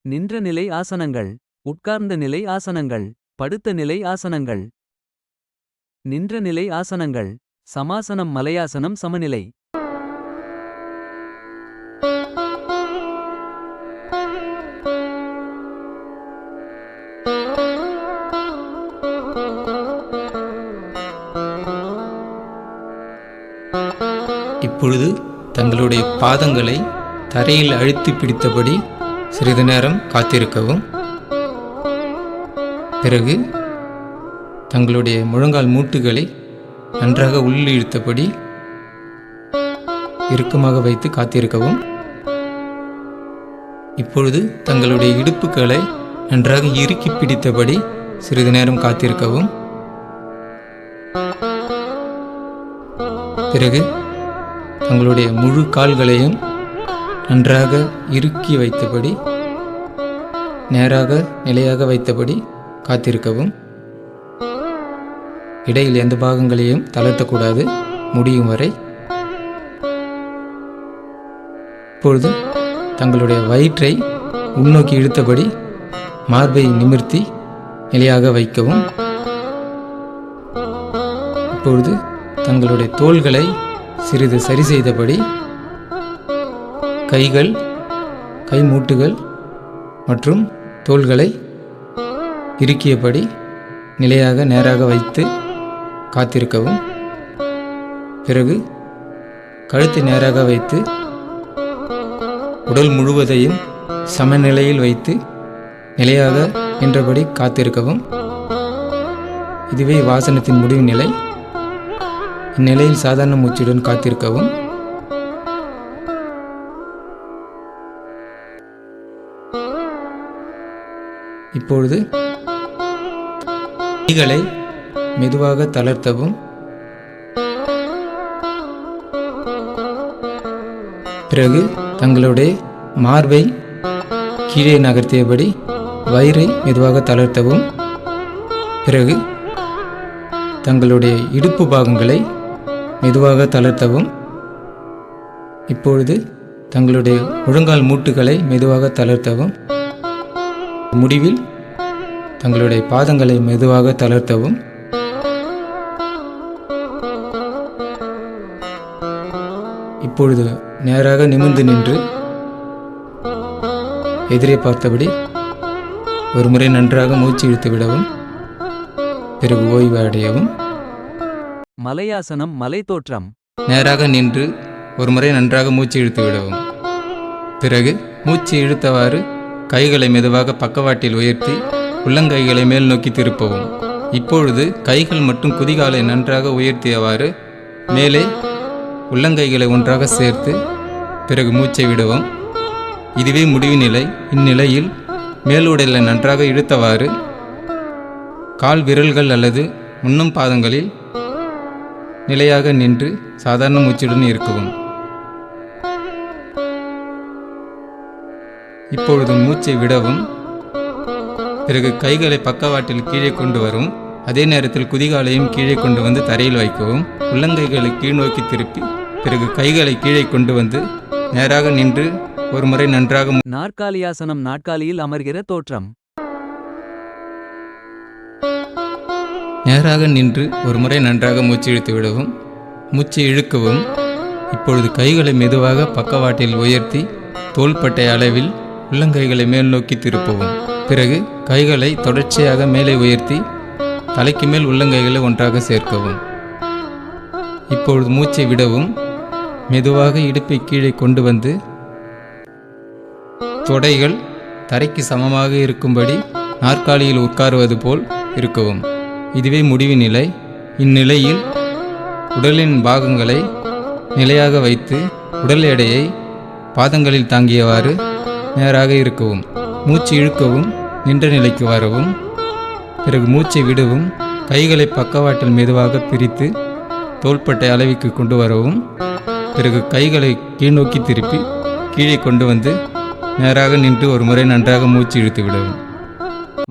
நின்ற நிலை ஆசனங்கள். உட்கார்ந்த நிலை ஆசனங்கள். படுத்த நிலை ஆசனங்கள். நின்ற நிலை ஆசனங்கள். சமாசனம் மலையாசனம் சமநிலை. இப்பொழுது தங்களுடைய பாதங்களை தரையில் அழுத்தி பிடித்தபடி சிறிது நேரம் காத்திருக்கவும். பிறகு தங்களுடைய முழங்கால் மூட்டுகளை நன்றாக உள்ளிழுத்தபடி இறுக்கமாக வைத்து காத்திருக்கவும். இப்பொழுது தங்களுடைய இடுப்புகளை நன்றாக இறுக்கி பிடித்தபடி சிறிது நேரம் காத்திருக்கவும். பிறகு தங்களுடைய முழு கால்களையும் நன்றாக இறுக்கி வைத்தபடி நேராக நிலையாக வைத்தபடி காத்திருக்கவும். இடையில் எந்த பாகங்களையும் தளர்த்தக்கூடாது, முடியும் வரை. இப்பொழுது தங்களுடைய வயிற்றை உள்நோக்கி இழுத்தபடி மார்பை நிமிர்த்தி நிலையாக வைக்கவும். இப்பொழுது தங்களுடைய தோள்களை சிறிது சரி செய்தபடி கைகள், கை மூட்டுகள் மற்றும் தோள்களை இறுக்கியபடி நிலையாக நேராக வைத்து காத்திருக்கவும். பிறகு கழுத்தை நேராக வைத்து உடல் முழுவதையும் சமநிலையில் வைத்து நிலையாக நின்றபடி காத்திருக்கவும். இதுவே வாசனத்தின் முடிவு நிலை. இந்நிலையில் சாதாரண மூச்சுடன் காத்திருக்கவும். இப்பொழுது கைகளை மெதுவாக தளர்த்தவும். பிறகு தங்களுடைய மார்பை கீழே நகர்த்தியபடி வயிறை மெதுவாக தளர்த்தவும். பிறகு தங்களுடைய இடுப்பு பாகங்களை மெதுவாக தளர்த்தவும். இப்பொழுது தங்களுடைய முழங்கால் மூட்டுகளை மெதுவாக தளர்த்தவும். முடிவில் தங்களுடைய பாதங்களை மெதுவாக தளர்த்தவும். இப்பொழுது நேராக நிமிர்ந்து நின்று எதிரே பார்த்தபடி ஒரு முறை நன்றாக மூச்சு இழுத்து விடவும். பிறகு ஓய்வு அடையவும். மலையாசனம் மலை தோற்றம். நேராக நின்று ஒரு முறை நன்றாக மூச்சு இழுத்து விடவும். பிறகு மூச்சு இழுத்தவாறு கைகளை மெதுவாக பக்கவாட்டில் உயர்த்தி உள்ளங்கைகளை மேல் நோக்கி திருப்பவும். இப்பொழுது கைகள் மற்றும் குதிகாலை நன்றாக உயர்த்தியவாறு மேலே உள்ளங்கைகளை ஒன்றாக சேர்த்து பிறகு மூச்சை விடவும். இதுவே முடிவு நிலை. இந்நிலையில் மேலுடலை நன்றாக இழுத்தவாறு கால் விரல்கள் அல்லது முன்னும் பாதங்களில் நிலையாக நின்று சாதாரண மூச்சுடன் இருக்கவும். இப்பொழுது மூச்சை விடவும். பிறகு கைகளை பக்கவாட்டில் கீழே கொண்டு வரும். அதே நேரத்தில் குதிகாலையும் கீழே கொண்டு வந்து தரையில் வைக்கவும். உள்ளங்கைகளை கீழ் நோக்கி திருப்பி பிறகு கைகளை கீழே கொண்டு வந்து நேராக நின்று ஒரு முறை நன்றாக நாற்காலியாசனம் நாற்காலியில் அமர்கிற தோற்றம். நேராக நின்று ஒரு முறை நன்றாக மூச்சு இழுத்து விடவும். மூச்சை இழுக்கவும். இப்பொழுது கைகளை மெதுவாக பக்கவாட்டில் உயர்த்தி தோள்பட்டை அளவில் உள்ளங்கைகளை மேல் நோக்கி திருப்பவும். பிறகு கைகளை தொடர்ச்சியாக மேலே உயர்த்தி தலைக்கு மேல் உள்ளங்கைகளை ஒன்றாக சேர்க்கவும். இப்பொழுது மூச்சை விடவும். மெதுவாக இடுப்பை கீழே கொண்டு வந்து தொடைகள் தரைக்கு சமமாக இருக்கும்படி நாற்காலியில் உட்காருவது போல் இருக்கவும். இதுவே முடிவு நிலை. இந்நிலையில் உடலின் பாகங்களை நிலையாக வைத்து உடல் எடையை பாதங்களில் தாங்கியவாறு நேராக இருக்கவும். மூச்சு இழுக்கவும். நின்ற நிலைக்கு வரவும். பிறகு மூச்சை விடவும். கைகளை பக்கவாட்டில் மெதுவாக பிரித்து தோள்பட்டை அளவிற்கு கொண்டு வரவும். பிறகு கைகளை கீழ்நோக்கி திருப்பி கீழே கொண்டு வந்து நேராக நின்று ஒரு முறை நன்றாக மூச்சு இழுத்து விடவும்.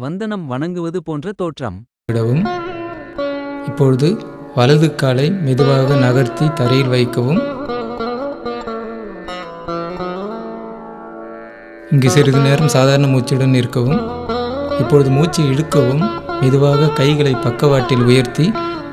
வந்தனம் வணங்குவது போன்ற தோற்றம். விடவும். இப்பொழுது வலது காலை மெதுவாக நகர்த்தி தரையில் வைக்கவும். இங்கு சிறிது நேரம் சாதாரண மூச்சுடன் இருக்கவும். இப்பொழுது மூச்சு இழுக்கவும். மெதுவாக கைகளை பக்கவாட்டில் உயர்த்தி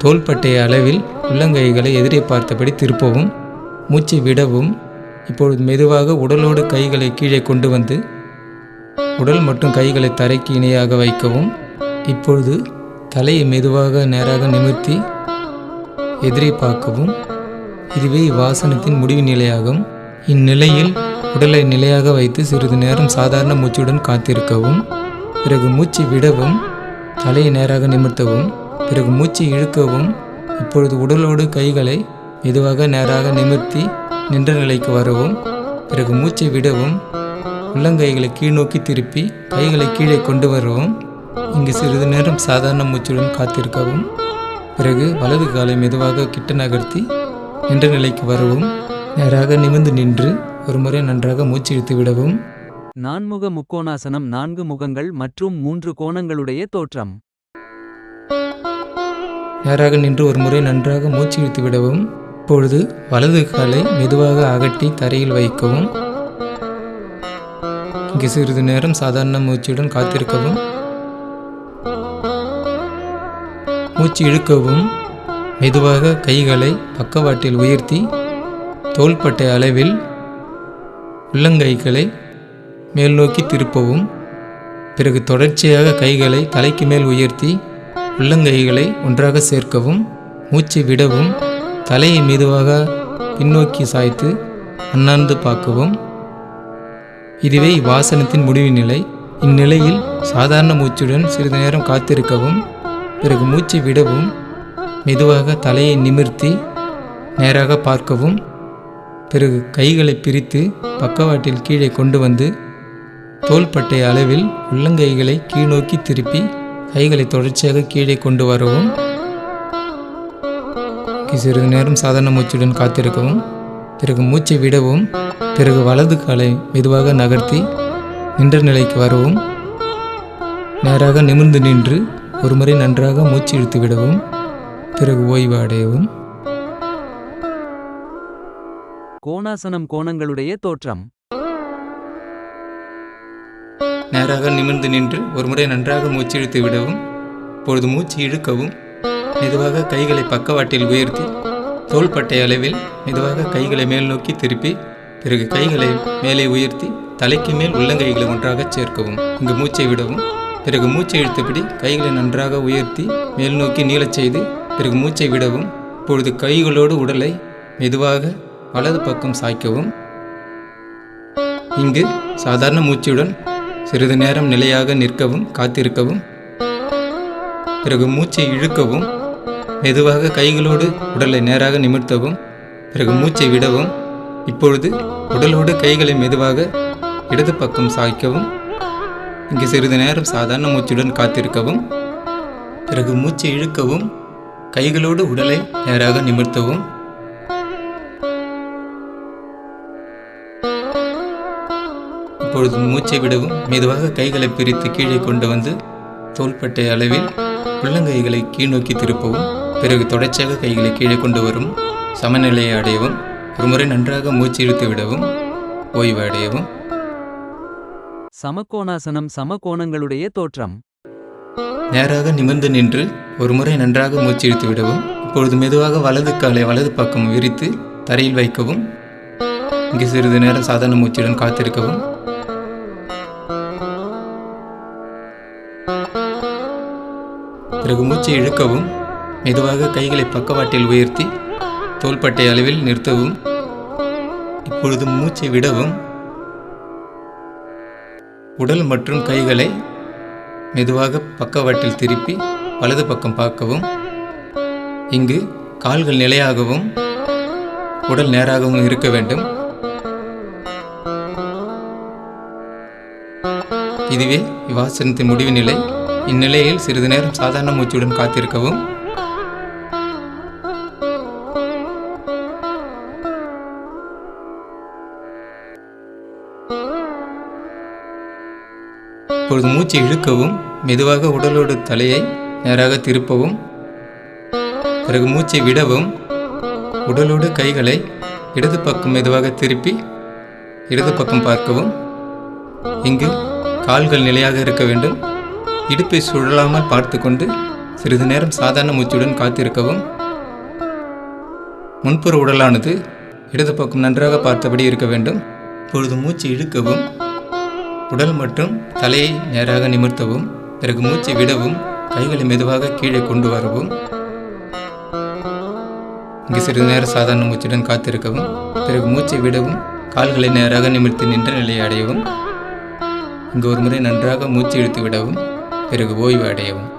தோள்பட்டை அளவில் உள்ளங்கைகளை எதிரே பார்த்தபடி திருப்பவும். மூச்சை விடவும். இப்பொழுது மெதுவாக உடலோடு கைகளை கீழே கொண்டு வந்து உடல் மற்றும் கைகளை தரைக்கு இணையாக வைக்கவும். இப்பொழுது தலையை மெதுவாக நேராக நிமிர்த்தி எதிரே பார்க்கவும். இதுவே இவ்வாசனத்தின் முடிவு நிலையாகும். இந்நிலையில் உடலை நிலையாக வைத்து சிறிது நேரம் சாதாரண மூச்சுடன் காத்திருக்கவும். பிறகு மூச்சு விடவும். தலையை நேராக நிமிர்த்தவும். பிறகு மூச்சு இழுக்கவும். இப்பொழுது உடலோடு கைகளை மெதுவாக நேராக நிமிர்த்தி நின்ற நிலைக்கு வரவும். பிறகு மூச்சை விடவும். உள்ளங்கைகளை கீழ்நோக்கி திருப்பி கைகளை கீழே கொண்டு வரவும். இங்கு சிறிது நேரம் சாதாரண மூச்சுடன் காத்திருக்கவும். பிறகு வலது காலை மெதுவாக கிட்ட நகர்த்தி நின்ற நிலைக்கு வரவும். நேராக நிமிர்ந்து நின்று ஒரு முறை நன்றாக மூச்சு இழுத்து விடவும். நான்முக முக்கோணாசனம் 4 முகங்கள் மற்றும் 3 கோணங்களுடைய தோற்றம். நேராக நின்று ஒரு முறை நன்றாக மூச்சு இழுத்து விடவும். இப்பொழுது வலது காலை மெதுவாக அகட்டி தரையில் வைக்கவும். இங்கு சிறிது நேரம் சாதாரண மூச்சுடன் காத்திருக்கவும். மூச்சு இழுக்கவும். மெதுவாக கைகளை பக்கவாட்டில் உயர்த்தி தோள்பட்டை அளவில் உள்ளங்கைகளை மேல் நோக்கி திருப்பவும். பிறகு தொடர்ச்சியாக கைகளை தலைக்கு மேல் உயர்த்தி உள்ளங்கைகளை ஒன்றாக சேர்க்கவும். மூச்சை விடவும். தலையை மெதுவாக பின்னோக்கி சாய்த்து அண்ணாந்து பார்க்கவும். இதுவே இவ்வாசனத்தின் முடிவு நிலை. இந்நிலையில் சாதாரண மூச்சுடன் சிறிது நேரம் காத்திருக்கவும். பிறகு மூச்சை விடவும். மெதுவாக தலையை நிமிர்த்தி நேராக பார்க்கவும். பிறகு கைகளை பிரித்து பக்கவாட்டில் கீழே கொண்டு வந்து தோள்பட்டை அளவில் உள்ளங்கைகளை கீழ்நோக்கி திருப்பி கைகளை தொடர்ச்சியாக கீழே கொண்டு வரவும். சிறிது நேரம் சாதாரண மூச்சுடன் காத்திருக்கவும். பிறகு மூச்சை விடவும். பிறகு வலது காலை மெதுவாக நகர்த்தி நின்ற நிலைக்கு வரவும். நேராக நிமிர்ந்து நின்று ஒரு முறை நன்றாக மூச்சு இழுத்து விடவும். பிறகு ஓய்வு அடையவும். கோணாசனம் கோணங்களுடைய தோற்றம். நேராக நிமிர்ந்து நின்று ஒரு முறை நன்றாக மூச்சு இழுத்து விடவும். இப்பொழுது மூச்சு இழுக்கவும். மெதுவாக கைகளை பக்கவாட்டில் உயர்த்தி தோள்பட்டை அளவில் மெதுவாக கைகளை மேல் நோக்கி திருப்பி பிறகு கைகளை மேலே உயர்த்தி தலைக்கு மேல் உள்ளங்கைகளை ஒன்றாக சேர்க்கவும். இங்கு மூச்சை விடவும். பிறகு மூச்சை இழுத்தபடி கைகளை நன்றாக உயர்த்தி மேல் நோக்கி நீளச் செய்து பிறகு மூச்சை விடவும். இப்பொழுது கைகளோடு உடலை மெதுவாக வலது பக்கம் சாய்க்கவும். இங்கு சாதாரண மூச்சுடன் சிறிது நேரம் நிலையாக நிற்கவும் காத்திருக்கவும். பிறகு மூச்சை இழுக்கவும். மெதுவாக கைகளோடு உடலை நேராக நிமிர்த்தவும். பிறகு மூச்சை விடவும். இப்பொழுது உடலோடு கைகளை மெதுவாக இடது பக்கம் சாய்க்கவும். இங்கு சிறிது நேரம் சாதாரண மூச்சுடன் காத்திருக்கவும். பிறகு மூச்சை இழுக்கவும். கைகளோடு உடலை நேராக நிமிர்த்தவும். இப்பொழுது மூச்சை விடவும். மெதுவாக கைகளை பிரித்து கீழே கொண்டு வந்து தோள்பட்டை அளவில் உள்ளங்கைகளை கீழ்நோக்கி திருப்பவும். பிறகு தொடர்ச்சியாக கைகளை கீழே கொண்டு வரும். சமநிலையை அடையவும். ஒரு முறை நன்றாக மூச்சு இழுத்து விடவும். ஓய்வு அடையவும். சமகோணாசனம் சமகோணங்களுடைய தோற்றம். நேராக நிமிர்ந்து நின்று ஒரு முறை நன்றாக மூச்சு இழுத்து விடவும். இப்பொழுது மெதுவாக வலது காலை வலது பக்கம் விரித்து தரையில் வைக்கவும். இங்கு சிறிது நேரம் சாதாரண மூச்சுடன் காத்திருக்கவும். பிறகு மூச்சை இழுக்கவும். மெதுவாக கைகளை பக்கவாட்டில் உயர்த்தி தோள்பட்டை அளவில் நிறுத்தவும். இப்பொழுது மூச்சை விடவும். உடல் மற்றும் கைகளை மெதுவாக பக்கவாட்டில் திருப்பி வலது பக்கம் பார்க்கவும். இங்கு கால்கள் நிலையாகவும் உடல் நேராகவும் இருக்க வேண்டும். இதுவே இவ்வாசனத்தின் முடிவு நிலை. இந்நிலையில் சிறிது நேரம் சாதாரண மூச்சுடன் காத்திருக்கவும். இப்பொழுது மூச்சை இழுக்கவும். மெதுவாக உடலோடு தலையை நேராக திருப்பவும். பிறகு மூச்சை விடவும். உடலோடு கைகளை இடது பக்கம் மெதுவாக திருப்பி இடது பக்கம் பார்க்கவும். இங்கு கால்கள் நிலையாக இருக்க வேண்டும். இடுப்பை சுழலாமல் பார்த்து கொண்டு சிறிது நேரம் சாதாரண மூச்சுடன் காத்திருக்கவும். முன்புற உடலானது இடது பக்கம் நன்றாக பார்த்தபடி இருக்க வேண்டும். இப்பொழுது மூச்சு இழுக்கவும், உடல் மற்றும் தலையை நேராக நிமிர்த்தவும். பிறகு மூச்சை விடவும், கைகளை மெதுவாக கீழே கொண்டு வரவும். இங்கு சிறிது நேரம் சாதாரண மூச்சுடன் காத்திருக்கவும். பிறகு மூச்சை விடவும், கால்களை நேராக நிமிர்த்தி நின்ற நிலையை அடையவும். இங்கு ஒரு முறை நன்றாக மூச்சு இழுத்து விடவும். பிறகு ஓய்வு அடையவும்.